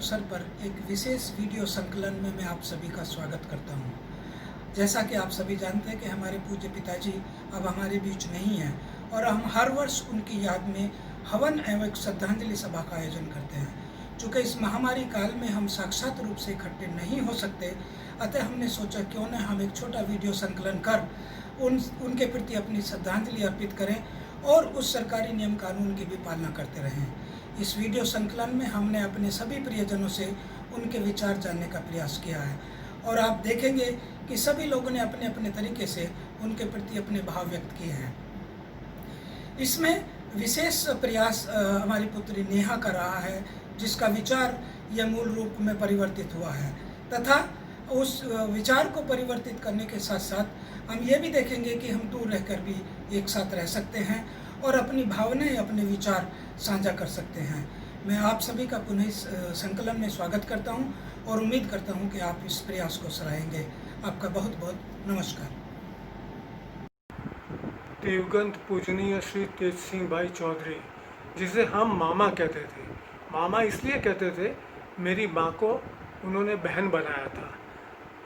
अवसर पर एक विशेष वीडियो संकलन में मैं आप सभी का स्वागत करता हूं। जैसा कि आप सभी जानते हैं कि हमारे पूज्य पिताजी अब हमारे बीच नहीं हैं और हम हर वर्ष उनकी याद में हवन एवं श्रद्धांजलि सभा का आयोजन करते हैं। चूँकि इस महामारी काल में हम साक्षात रूप से इकट्ठे नहीं हो सकते, अतः हमने सोचा क्यों न हम एक छोटा वीडियो संकलन कर उनके प्रति अपनी श्रद्धांजलि अर्पित करें और उस सरकारी नियम कानून की भी पालना करते रहें। इस वीडियो संकलन में हमने अपने सभी प्रियजनों से उनके विचार जानने का प्रयास किया है और आप देखेंगे कि सभी लोगों ने अपने अपने तरीके से उनके प्रति अपने भाव व्यक्त किए हैं। इसमें विशेष प्रयास हमारी पुत्री नेहा का रहा है, जिसका विचार यह मूल रूप में परिवर्तित हुआ है तथा उस विचार को परिवर्तित करने के साथ साथ हम ये भी देखेंगे कि हम दूर रहकर भी एक साथ रह सकते हैं और अपनी भावनाएं, अपने विचार साझा कर सकते हैं। मैं आप सभी का पुनः इस संकलन में स्वागत करता हूं और उम्मीद करता हूं कि आप इस प्रयास को सराहेंगे। आपका बहुत बहुत नमस्कार। दिवंगत पूजनीय श्री तेज सिंह भाई चौधरी, जिसे हम मामा कहते थे। मामा इसलिए कहते थे, मेरी माँ को उन्होंने बहन बनाया था।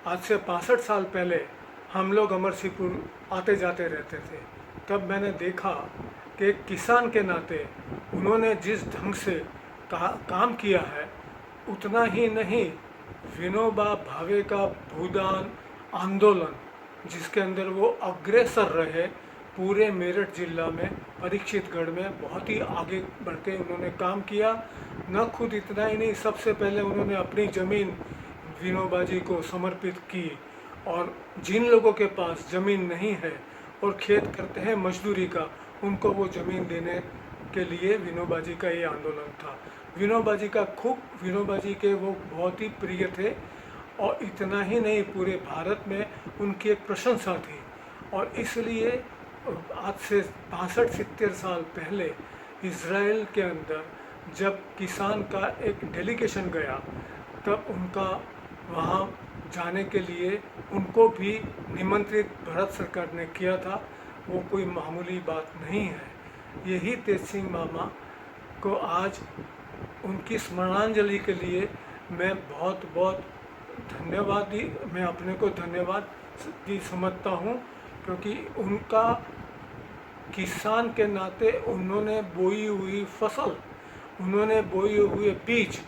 आज से 65 साल पहले हम लोग अमरसिंहपुर आते जाते रहते थे। तब मैंने देखा कि एक किसान के नाते उन्होंने जिस ढंग से काम किया है, उतना ही नहीं, विनोबा भावे का भूदान आंदोलन, जिसके अंदर वो अग्रसर रहे, पूरे मेरठ जिला में, परीक्षितगढ़ में बहुत ही आगे बढ़ के उन्होंने काम किया। न खुद इतना ही नहीं, सबसे पहले उन्होंने अपनी ज़मीन विनोबा जी को समर्पित की और जिन लोगों के पास ज़मीन नहीं है और खेत करते हैं मजदूरी का, उनको वो ज़मीन देने के लिए विनोबा जी का ये आंदोलन था। विनोबा जी के वो बहुत ही प्रिय थे और इतना ही नहीं, पूरे भारत में उनकी एक प्रशंसा थी। और इसलिए आज से 65-70 साल पहले इज़राइल के अंदर जब किसान का एक डेलीगेशन गया, तब उनका वहाँ जाने के लिए उनको भी निमंत्रित भारत सरकार ने किया था। वो कोई मामूली बात नहीं है। यही तेज सिंह मामा को आज उनकी स्मरणांजलि के लिए मैं बहुत बहुत मैं अपने को धन्यवाद समझता हूँ, क्योंकि उनका किसान के नाते उन्होंने बोई हुई फसल, उन्होंने बोए हुए बीज,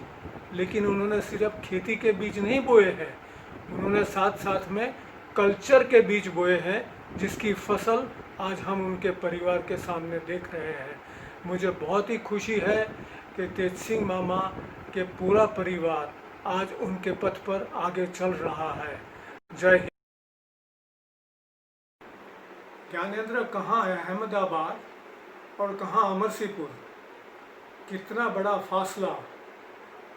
लेकिन उन्होंने सिर्फ खेती के बीज नहीं बोए हैं, उन्होंने साथ साथ में कल्चर के बीज बोए हैं, जिसकी फसल आज हम उनके परिवार के सामने देख रहे हैं। मुझे बहुत ही खुशी है कि तेज सिंह मामा के पूरा परिवार आज उनके पथ पर आगे चल रहा है। जय हिंद। ज्ञानेंद्र कहाँ है अहमदाबाद और कहाँ अमरसिंहपुर? कितना बड़ा फासला,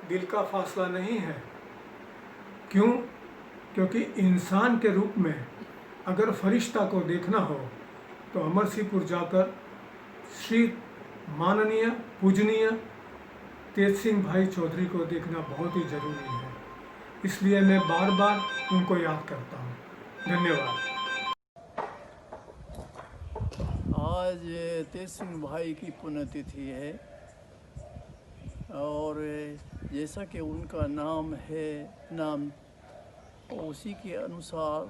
दिल का फासला नहीं है। क्यों? क्योंकि इंसान के रूप में अगर फरिश्ता को देखना हो तो अमरसिंहपुर जाकर श्री माननीय पूजनीय तेज सिंह भाई चौधरी को देखना बहुत ही ज़रूरी है। इसलिए मैं बार बार उनको याद करता हूँ। धन्यवाद। आज तेज सिंह भाई की पुण्यतिथि है और जैसा कि उनका नाम है, नाम उसी के अनुसार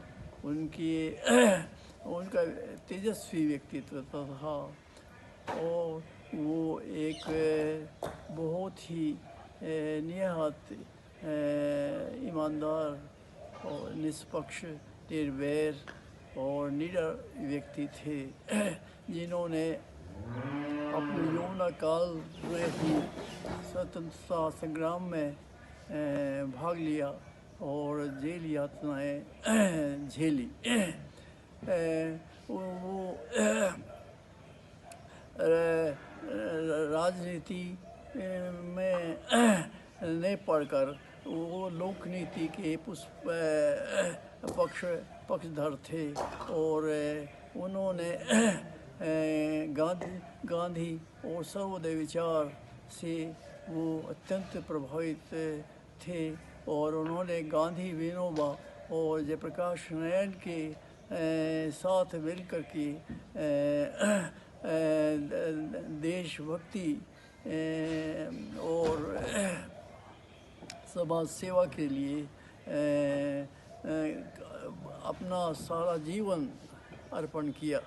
उनका तेजस्वी व्यक्तित्व था और वो एक बहुत ही निहायत ईमानदार और निष्पक्ष, निर्वैर और निडर व्यक्ति थे, जिन्होंने अपने यौवन काल में ही स्वतंत्रता संग्राम में भाग लिया और जेल यातनाएं झेली। वो राजनीति में नहीं पढ़कर वो लोकनीति के पक्षधर थे और उन्होंने गांधी और सर्वोदय विचार से वो अत्यंत प्रभावित थे और उन्होंने गांधी, विनोबा और जयप्रकाश नारायण के साथ मिलकर के देशभक्ति और समाज सेवा के लिए अपना सारा जीवन अर्पण किया।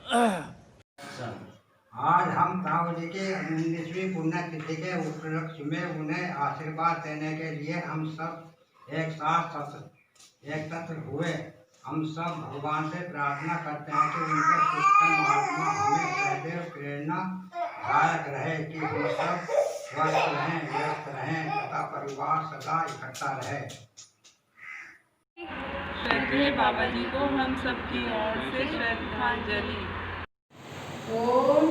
आज हम ताऊ जी के 19वीं पुण्यतिथि के उपलक्ष्य में उन्हें आशीर्वाद देने के लिए हम सब एक साथ एकत्र हुए। हम सब भगवान से प्रार्थना करते हैं कि उनके सूक्ष्म आत्मा हमें सदैव प्रेरणा दायक रहे, कि हम सब स्वस्थ रहें, व्यस्त रहें तथा परिवार सदा इकट्ठा रहे। श्रद्धेय बाबा जी को हम सबकी ओर से श्रद्धांजलि। ओम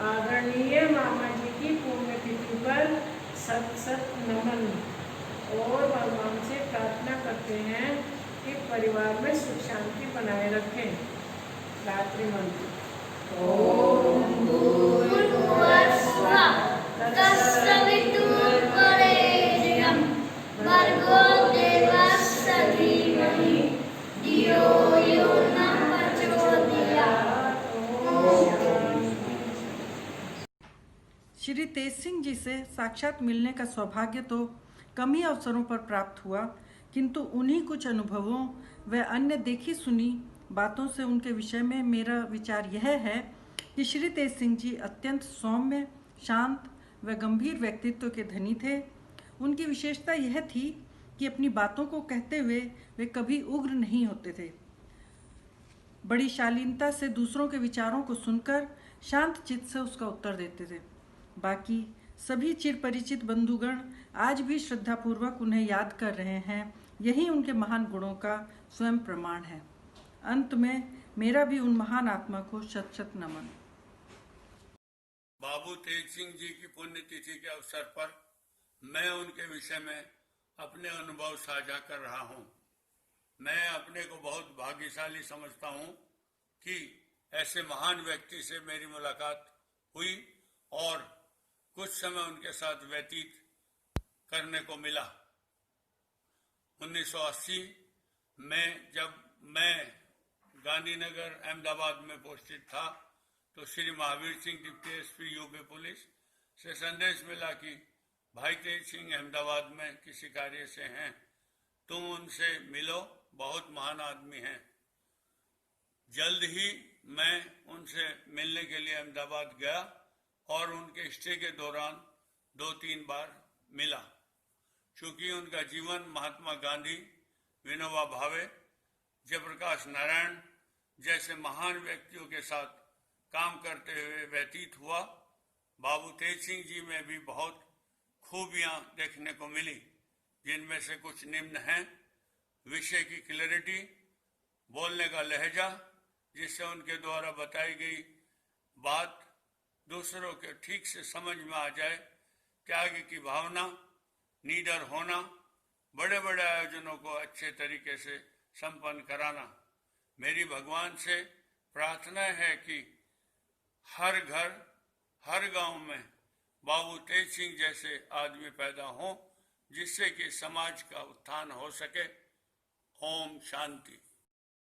आदरणीय मामा जी की पुण्यतिथि पर सत सत नमन। और भगवान से प्रार्थना करते हैं कि परिवार में सुख शांति बनाए रखें। गायत्री मंत्र। ओम भूर्भुवः स्वः तत्सवितुर्वरेण्यं भर्गो देवस्य धीमहि धियो यो न प्रचोदयात्। श्री तेज सिंह जी से साक्षात मिलने का सौभाग्य तो कम ही अवसरों पर प्राप्त हुआ, किंतु उन्हीं कुछ अनुभवों व अन्य देखी सुनी बातों से उनके विषय में मेरा विचार यह है कि श्री तेज सिंह जी अत्यंत सौम्य, शांत व गंभीर व्यक्तित्व के धनी थे। उनकी विशेषता यह थी कि अपनी बातों को कहते हुए वे कभी उग्र नहीं होते थे। बड़ी शालीनता से दूसरों के विचारों को सुनकर शांत चित्त से उसका उत्तर देते थे। बाकी सभी चिर परिचित बंधुगण आज भी श्रद्धापूर्वक उन्हें याद कर रहे हैं। यही उनके महान गुणों का स्वयं प्रमाण है। अंत में मेरा भी उन महान आत्मा को शत शत नमन। बाबू तेज सिंह जी की पुण्यतिथि के अवसर पर मैं उनके विषय में अपने अनुभव साझा कर रहा हूं। मैं अपने को बहुत भाग्यशाली समझता हूं कि ऐसे महान व्यक्ति से मेरी मुलाकात हुई और कुछ समय उनके साथ व्यतीत करने को मिला। 1980 में जब मैं गांधीनगर अहमदाबाद में पोस्टेड था तो Shri Mahavir Singh deputy SP UP police से संदेश मिला कि भाई तेज सिंह अहमदाबाद में किसी कार्य से हैं, तुम उनसे मिलो, बहुत महान आदमी हैं। जल्द ही मैं उनसे मिलने के लिए अहमदाबाद गया और उनके स्टे के दौरान 2-3 बार मिला। चूंकि उनका जीवन महात्मा गांधी, विनोबा भावे, जयप्रकाश नारायण जैसे महान व्यक्तियों के साथ काम करते हुए व्यतीत हुआ, बाबू तेज सिंह जी में भी बहुत खूबियां देखने को मिली, जिनमें से कुछ निम्न हैं। विषय की क्लैरिटी, बोलने का लहजा जिससे उनके द्वारा बताई गई बात दूसरों के ठीक से समझ में आ जाए, त्याग की भावना, निडर होना, बड़े बड़े आयोजनों को अच्छे तरीके से संपन्न कराना। मेरी भगवान से प्रार्थना है कि हर घर, हर गांव में बाबू तेज सिंह जैसे आदमी पैदा हों, जिससे कि समाज का उत्थान हो सके। ओम शांति।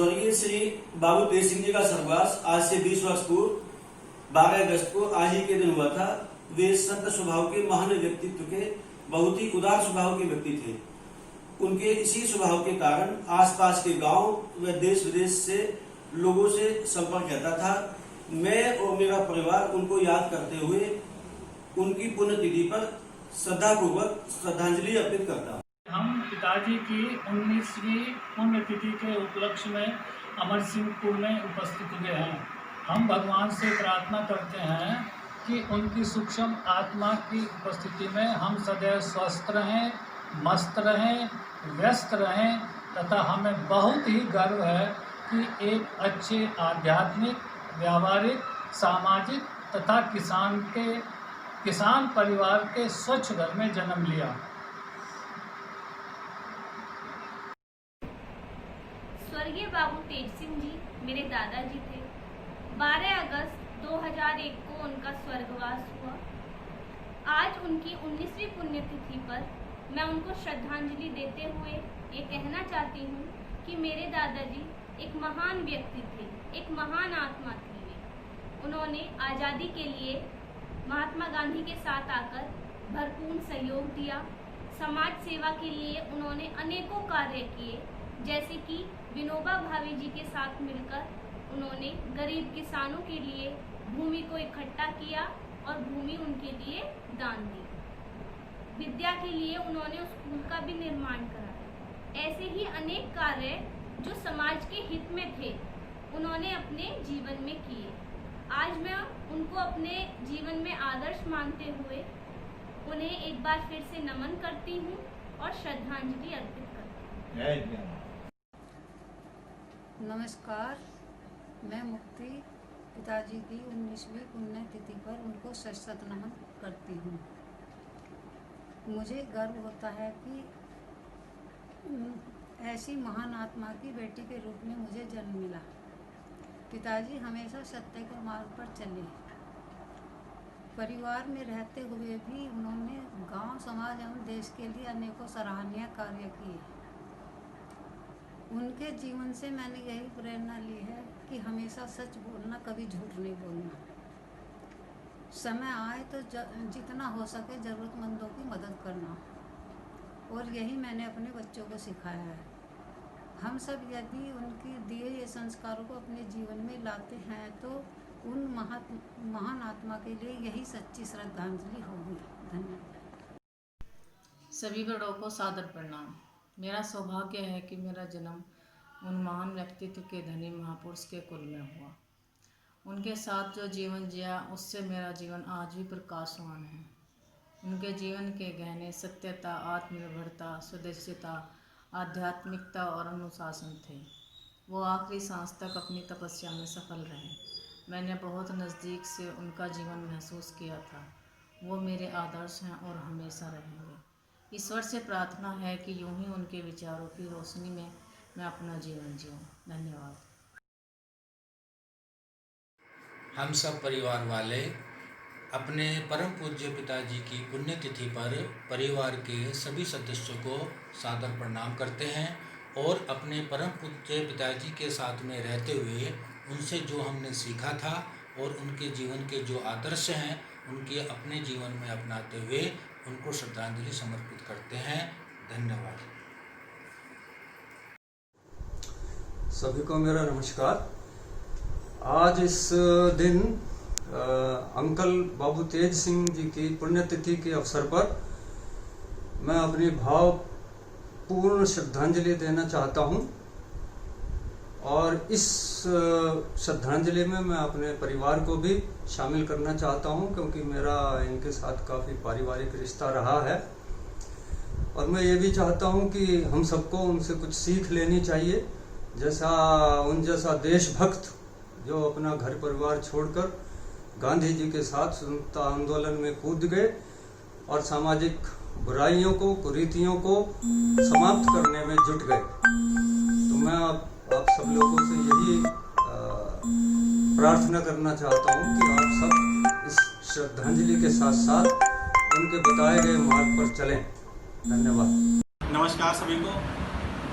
स्वर्गीय श्री बाबू तेज सिंह जी का स्वर्गवास आज से 20 वर्ष पूर्व 12 अगस्त को आज ही के दिन हुआ था। वे संत स्वभाव के महान व्यक्तित्व के, बहुत ही उदार स्वभाव के व्यक्ति थे। उनके इसी स्वभाव के कारण आसपास के गांव व देश विदेश से लोगों से संपर्क रहता था। मैं और मेरा परिवार उनको याद करते हुए उनकी पुण्यतिथि पर श्रद्धापूर्वक श्रद्धांजलि अर्पित करता हूँ। हम पिताजी की 19वीं पुण्यतिथि के उपलक्ष्य में अमर सिंहपुर में उपस्थित हुए हैं। हम भगवान से प्रार्थना करते हैं कि उनकी सूक्ष्म आत्मा की उपस्थिति में हम सदैव स्वस्थ रहें, मस्त रहें, व्यस्त रहें तथा हमें बहुत ही गर्व है कि एक अच्छे आध्यात्मिक, व्यावहारिक, सामाजिक तथा किसान परिवार के स्वच्छ घर में जन्म लिया। स्वर्गीय बाबू तेज सिंह जी मेरे दादाजी थे। 12 अगस्त 2001 को उनका स्वर्गवास हुआ। आज उनकी 19वीं पुण्यतिथि पर मैं उनको श्रद्धांजलि देते हुए ये कहना चाहती हूँ कि मेरे दादाजी एक महान व्यक्ति थे, एक महान आत्मा थी वे। उन्होंने आज़ादी के लिए महात्मा गांधी के साथ आकर भरपूर सहयोग दिया, समाज सेवा के लिए उन्होंने अनेकों कार्य किए, जैसे कि विनोबा भावे जी के साथ मिलकर उन्होंने गरीब किसानों के लिए भूमि को इकट्ठा किया और भूमि उनके लिए दान दी। विद्या के लिए उन्होंने स्कूल का भी निर्माण कराया। ऐसे ही अनेक कार्य जो समाज के हित में थे उन्होंने अपने जीवन में किए। आज मैं उनको अपने जीवन में आदर्श मानते हुए उन्हें एक बार फिर से नमन करती हूँ और श्रद्धांजलि अर्पित करती हूँ। नमस्कार, मैं मुक्ति पिताजी की 19वीं पुण्यतिथि पर उनको शत नमन करती हूँ। मुझे गर्व होता है कि ऐसी महान आत्मा की बेटी के रूप में मुझे जन्म मिला। पिताजी हमेशा सत्य के मार्ग पर चले। परिवार में रहते हुए भी उन्होंने गांव, समाज एवं देश के लिए अनेकों सराहनीय कार्य किए। उनके जीवन से मैंने यही प्रेरणा ली है कि हमेशा सच बोलना, कभी झूठ नहीं बोलना। समय आए तो जितना हो सके ज़रूरतमंदों की मदद करना, और यही मैंने अपने बच्चों को सिखाया है। हम सब यदि उनके दिए ये संस्कारों को अपने जीवन में लाते हैं तो उन महान आत्मा के लिए यही सच्ची श्रद्धांजलि होगी। धन्यवाद। सभी बड़ों को सादर प्रणाम। मेरा सौभाग्य है कि मेरा जन्म उन महान व्यक्तित्व के धनी महापुरुष के कुल में हुआ। उनके साथ जो जीवन जिया उससे मेरा जीवन आज भी प्रकाशवान है। उनके जीवन के गहने सत्यता, आत्मनिर्भरता, स्वदेशिता, आध्यात्मिकता और अनुशासन थे। वो आखिरी सांस तक अपनी तपस्या में सफल रहे। मैंने बहुत नज़दीक से उनका जीवन महसूस किया था। वो मेरे आदर्श हैं और हमेशा रहेंगे। ईश्वर से प्रार्थना है कि यूं ही उनके विचारों की रोशनी में मैं अपना जीवन जीऊँ। धन्यवाद। हम सब परिवार वाले अपने परम पूज्य पिताजी की पुण्यतिथि पर परिवार के सभी सदस्यों को सादर प्रणाम करते हैं और अपने परम पूज्य पिताजी के साथ में रहते हुए उनसे जो हमने सीखा था और उनके जीवन के जो आदर्श हैं उनके अपने जीवन में अपनाते हुए उनको श्रद्धांजलि समर्पित करते हैं। धन्यवाद। सभी को मेरा नमस्कार। आज इस दिन अंकल बाबू तेज सिंह जी की पुण्यतिथि के अवसर पर मैं अपनी भावपूर्ण श्रद्धांजलि देना चाहता हूं, और इस श्रद्धांजलि में मैं अपने परिवार को भी शामिल करना चाहता हूं, क्योंकि मेरा इनके साथ काफ़ी पारिवारिक रिश्ता रहा है। और मैं ये भी चाहता हूं कि हम सबको उनसे कुछ सीख लेनी चाहिए, जैसा देशभक्त जो अपना घर परिवार छोड़कर गांधी जी के साथ स्वतंत्रता आंदोलन में कूद गए और सामाजिक बुराइयों को, कुरीतियों को समाप्त करने में जुट गए। तो मैं आप सब लोगों से यही प्रार्थना करना चाहता हूं कि आप सब इस श्रद्धांजलि के साथ साथ उनके बताए गए मार्ग पर चलें। धन्यवाद। नमस्कार सभी को।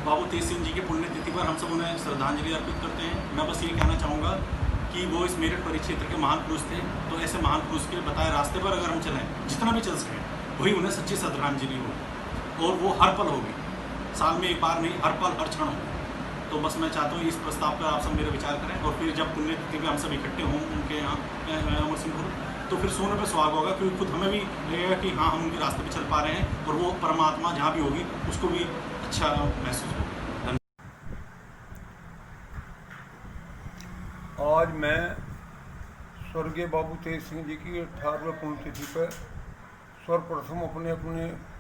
बाबू तेज सिंह जी की पुण्यतिथि पर हम सब उन्हें श्रद्धांजलि अर्पित करते हैं। मैं बस ये कहना चाहूँगा कि वो इस मेरठ परिक्षेत्र के महान पुरुष थे, तो ऐसे महान पुरुष के बताए रास्ते पर अगर हम चलें, जितना भी चल सकें, वही उन्हें सच्ची श्रद्धांजलि होगी, और वो हर पल होगी, साल में एक बार नहीं, हर पल हर क्षण होगी। तो बस मैं चाहता हूँ इस प्रस्ताव पर आप सब मेरे विचार करें, और फिर जब पुण्यतिथि में हम सब इकट्ठे हों उनके यहाँ अमर सिंहपुर, तो फिर सोने पर सुहाग होगा, क्योंकि खुद हमें भी लगेगा कि हाँ, हम उनके रास्ते पर चल पा रहे हैं, और वो परमात्मा जहाँ भी होगी उसको भी अच्छा महसूस होगा। आज मैं स्वर्गीय बाबू तेज सिंह जी की 18वें पुण्यतिथि पर सर्वप्रथम अपने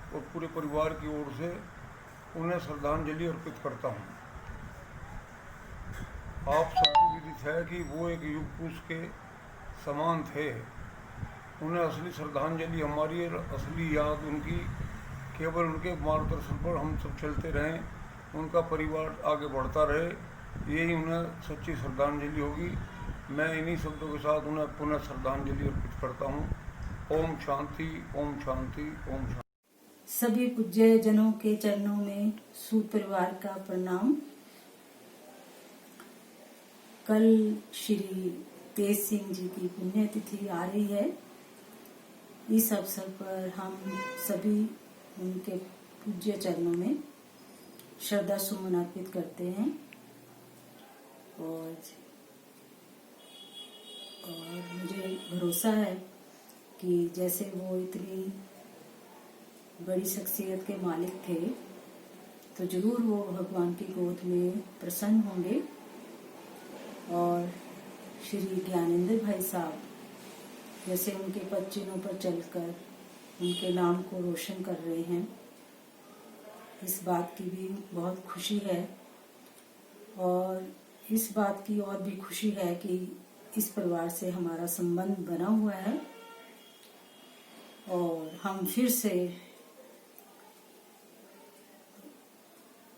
और पूरे परिवार की ओर से उन्हें श्रद्धांजलि अर्पित करता हूं। आप सबको विदित है कि वो एक युग पुरुष के समान थे। उन्हें असली श्रद्धांजलि हमारी और असली याद उनकी, केवल उनके मार्गदर्शन पर हम सब चलते रहें, उनका परिवार आगे बढ़ता रहे, यही उन्हें सच्ची श्रद्धांजलि होगी। मैं इन्हीं शब्दों के साथ उन्हें पुनः श्रद्धांजलि अर्पित करता हूँ। ओम शांति, ओम शांति, ओम शांति। सभी पूज्य जनों के चरणों में सूद परिवार का प्रणाम। कल श्री तेज सिंह जी की पुण्यतिथि आ रही है। इस अवसर पर हम सभी उनके पूज्य चरणों में श्रद्धा सुमन अर्पित करते हैं। और मुझे भरोसा है कि जैसे वो इतनी बड़ी शख्सियत के मालिक थे तो जरूर वो भगवान की गोद में प्रसन्न होंगे। और श्री ज्ञानेंद्र भाई साहब जैसे उनके पद चिन्हों पर चलकर उनके नाम को रोशन कर रहे हैं, इस बात की भी बहुत खुशी है। और इस बात की और भी खुशी है कि इस परिवार से हमारा संबंध बना हुआ है और हम फिर से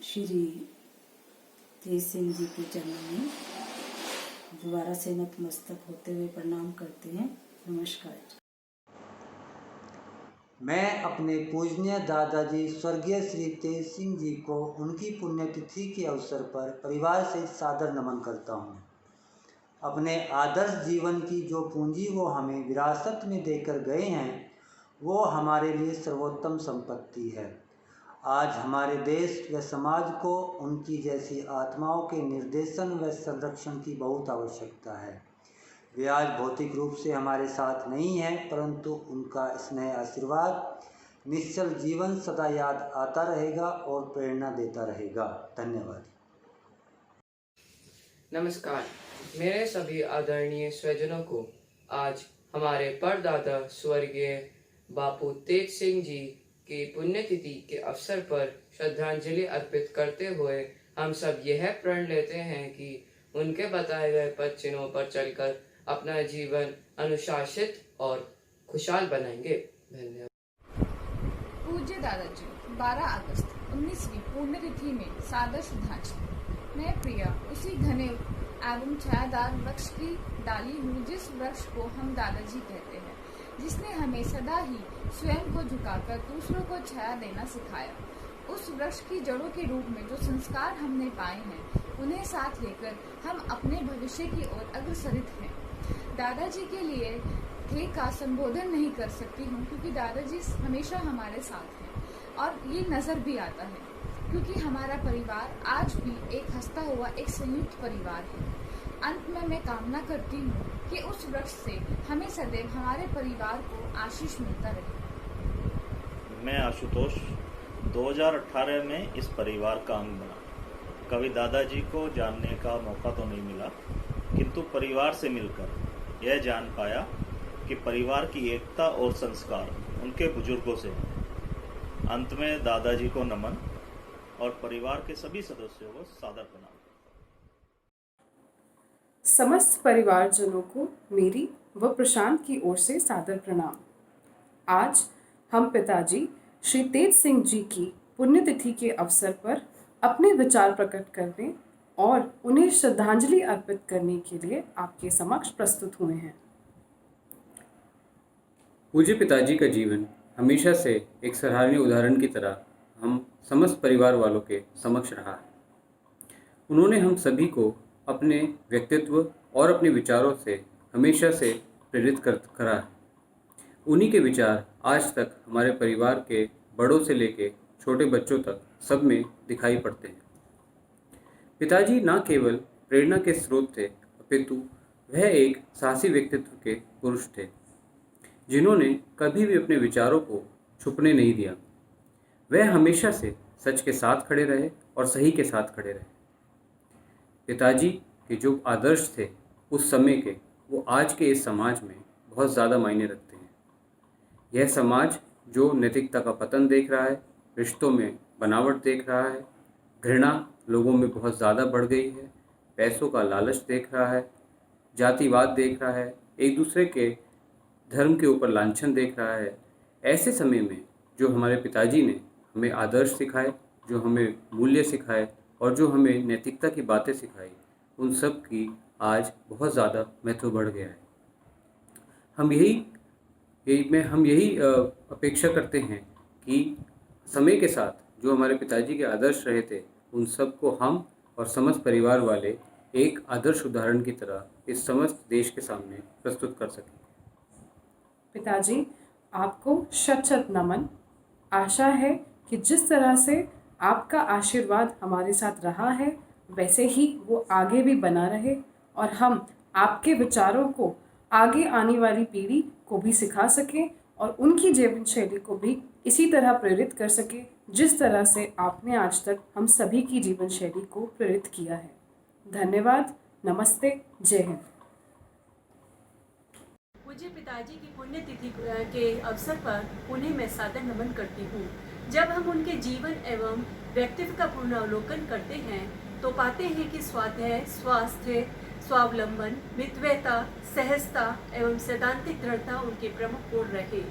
श्री तेज सिंह जी के चरणों में दोबारा से नतमस्तक होते हुए प्रणाम करते हैं। नमस्कार। मैं अपने पूजनीय दादाजी स्वर्गीय श्री तेज सिंह जी को उनकी पुण्यतिथि के अवसर पर परिवार से सादर नमन करता हूँ। अपने आदर्श जीवन की जो पूंजी वो हमें विरासत में देकर गए हैं वो हमारे लिए सर्वोत्तम संपत्ति है। आज हमारे देश व समाज को उनकी जैसी आत्माओं के निर्देशन व संरक्षण की बहुत आवश्यकता है। वे आज भौतिक रूप से हमारे साथ नहीं हैं, परंतु उनका स्नेह आशीर्वाद निश्चल जीवन सदा याद आता रहेगा और प्रेरणा देता रहेगा। धन्यवाद। नमस्कार। मेरे सभी आदरणीय स्वजनों को आज हमारे परदादा स्वर्गीय बापू तेज सिंह जी की पुण्यतिथि के अवसर पर श्रद्धांजलि अर्पित करते हुए हम सब यह प्रण लेते हैं कि उनके बताए गए पद चिन्हों पर चलकर अपना जीवन अनुशासित और खुशहाल बनाएंगे। धन्यवाद। पूज्य दादाजी 12 अगस्त 19वीं पुण्यतिथि में सादर श्रद्धांजलि। मैं प्रिया उसी घने एवं छायादार वृक्ष की डाली हूँ जिस वृक्ष को हम दादाजी कहते हैं, जिसने हमें सदा ही स्वयं को झुकाकर दूसरों को छाया देना सिखाया। उस वृक्ष की जड़ों के रूप में जो संस्कार हमने पाए हैं उन्हें साथ लेकर हम अपने भविष्य की ओर अग्रसरित हैं। दादाजी के लिए थे का संबोधन नहीं कर सकती हूँ क्योंकि दादाजी हमेशा हमारे साथ हैं और ये नजर भी आता है क्योंकि हमारा परिवार आज भी एक हंसता हुआ एक संयुक्त परिवार है। अंत में मैं कामना करती हूँ कि उस वृक्ष से हमें सदैव हमारे परिवार को आशीष मिलता रहे। मैं आशुतोष 2018 में इस परिवार का अंग बना। कभी दादाजी को जानने का मौका तो नहीं मिला, किंतु परिवार से मिलकर यह जान पाया कि परिवार की एकता और संस्कार उनके बुजुर्गों से है। अंत में दादाजी को नमन और परिवार के सभी सदस्यों को सादर प्रणाम। समस्त परिवारजनों को मेरी व प्रशांत की ओर से सादर प्रणाम। आज हम पिताजी श्री तेज सिंह जी की पुण्यतिथि के अवसर पर अपने विचार प्रकट करने और उन्हें श्रद्धांजलि अर्पित करने के लिए आपके समक्ष प्रस्तुत हुए हैं। पूज्य पिताजी का जीवन हमेशा से एक सराहनीय उदाहरण की तरह हम समस्त परिवार वालों के समक्ष रहा है। उन्होंने हम सभी को अपने व्यक्तित्व और अपने विचारों से हमेशा से प्रेरित करा है। उन्हीं के विचार आज तक हमारे परिवार के बड़ों से लेकर छोटे बच्चों तक सब में दिखाई पड़ते हैं। पिताजी न केवल प्रेरणा के स्रोत थे, अपितु वह एक साहसी व्यक्तित्व के पुरुष थे जिन्होंने कभी भी अपने विचारों को छुपने नहीं दिया। वह हमेशा से सच के साथ खड़े रहे और सही के साथ खड़े रहे। पिताजी के जो आदर्श थे उस समय के, वो आज के इस समाज में बहुत ज़्यादा मायने रखते हैं। यह समाज जो नैतिकता का पतन देख रहा है, रिश्तों में बनावट देख रहा है, घृणा लोगों में बहुत ज़्यादा बढ़ गई है, पैसों का लालच देख रहा है, जातिवाद देख रहा है, एक दूसरे के धर्म के ऊपर लांछन देख रहा है। ऐसे समय में जो हमारे पिताजी ने हमें आदर्श सिखाए, जो हमें मूल्य सिखाए और जो हमें नैतिकता की बातें सिखाई, उन सब की आज बहुत ज़्यादा महत्व बढ़ गया है। हम यही अपेक्षा करते हैं कि समय के साथ जो हमारे पिताजी के आदर्श रहे थे उन सब को हम और समस्त परिवार वाले एक आदर्श उदाहरण की तरह इस समस्त देश के सामने प्रस्तुत कर सकें। पिताजी, आपको शत शत नमन। आशा है कि जिस तरह से आपका आशीर्वाद हमारे साथ रहा है वैसे ही वो आगे भी बना रहे और हम आपके विचारों को आगे आने वाली पीढ़ी को भी सिखा सकें और उनकी जीवन शैली को भी इसी तरह प्रेरित कर सके जिस तरह से आपने आज तक हम सभी की जीवन शैली को प्रेरित किया है। धन्यवाद। नमस्ते। जय हिंद। पूज्य पिताजी की पुण्यतिथि के अवसर पर उन्हें मैं सादर नमन करती हूँ। जब हम उनके जीवन एवं व्यक्तित्व का पुनरावलोकन करते हैं तो पाते हैं कि स्वाध्याय, स्वास्थ्य, स्वावलंबन, मितव्ययता, सहजता एवं सैद्धांतिक दृढ़ता उनके प्रमुख गुण रहे।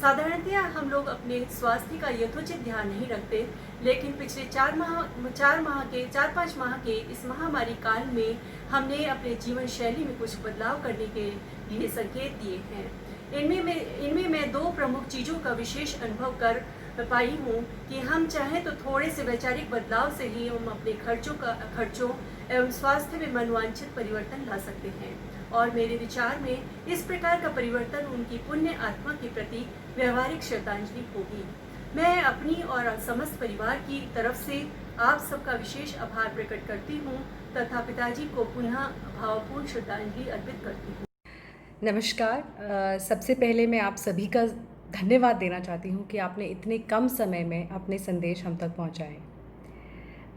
साधारणतया हम लोग अपने स्वास्थ्य का यथोचित ध्यान नहीं रखते, लेकिन पिछले 4-5 माह के इस महामारी काल में हमने अपने जीवन शैली में कुछ बदलाव करने के लिए संकेत दिए हैं। इनमें मैं 2 प्रमुख चीज़ों का विशेष अनुभव कर पाई हूँ कि हम चाहें तो थोड़े से वैचारिक बदलाव से ही हम अपने खर्चों एवं स्वास्थ्य में मनवांछित परिवर्तन ला सकते हैं और मेरे विचार में इस प्रकार का परिवर्तन उनकी पुण्य आत्मा के प्रति व्यवहारिक श्रद्धांजलि होगी। मैं अपनी और समस्त परिवार की तरफ से आप सबका विशेष आभार प्रकट करती हूँ तथा पिताजी को पुनः भावपूर्ण श्रद्धांजलि अर्पित करती हूँ। नमस्कार। सबसे पहले मैं आप सभी का धन्यवाद देना चाहती हूँ कि आपने इतने कम समय में अपने संदेश हम तक पहुँचाए।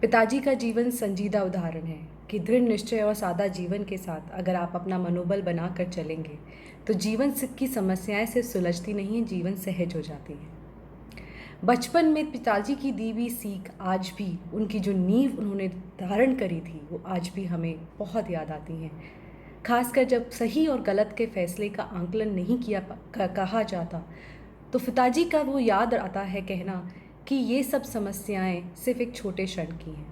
पिताजी का जीवन संजीदा उदाहरण है कि दृढ़ निश्चय और सादा जीवन के साथ अगर आप अपना मनोबल बनाकर चलेंगे तो जीवन की समस्याएं सिर्फ सुलझती नहीं हैं, जीवन सहज हो जाती है। बचपन में पिताजी की दी हुई सीख आज भी, उनकी जो नींव उन्होंने धारण करी थी वो आज भी हमें बहुत याद आती हैं। खासकर जब सही और गलत के फैसले का आंकलन नहीं कहा जाता तो पिताजी का वो याद आता है कहना कि ये सब समस्याएं सिर्फ एक छोटे क्षण की हैं।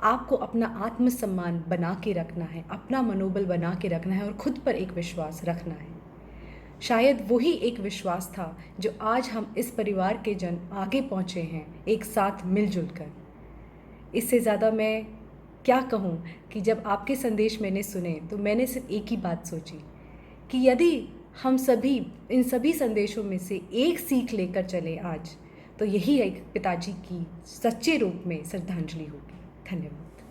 आपको अपना आत्मसम्मान बना के रखना है, अपना मनोबल बना के रखना है और खुद पर एक विश्वास रखना है। शायद वही एक विश्वास था जो आज हम इस परिवार के जन आगे पहुँचे हैं एक साथ मिलजुल कर। इससे ज़्यादा मैं क्या कहूँ कि जब आपके संदेश मैंने सुने तो मैंने सिर्फ एक ही बात सोची कि यदि हम सभी इन सभी संदेशों में से एक सीख लेकर चले आज तो यही एक पिताजी की सच्चे रूप में श्रद्धांजलि होगी। धन्यवाद।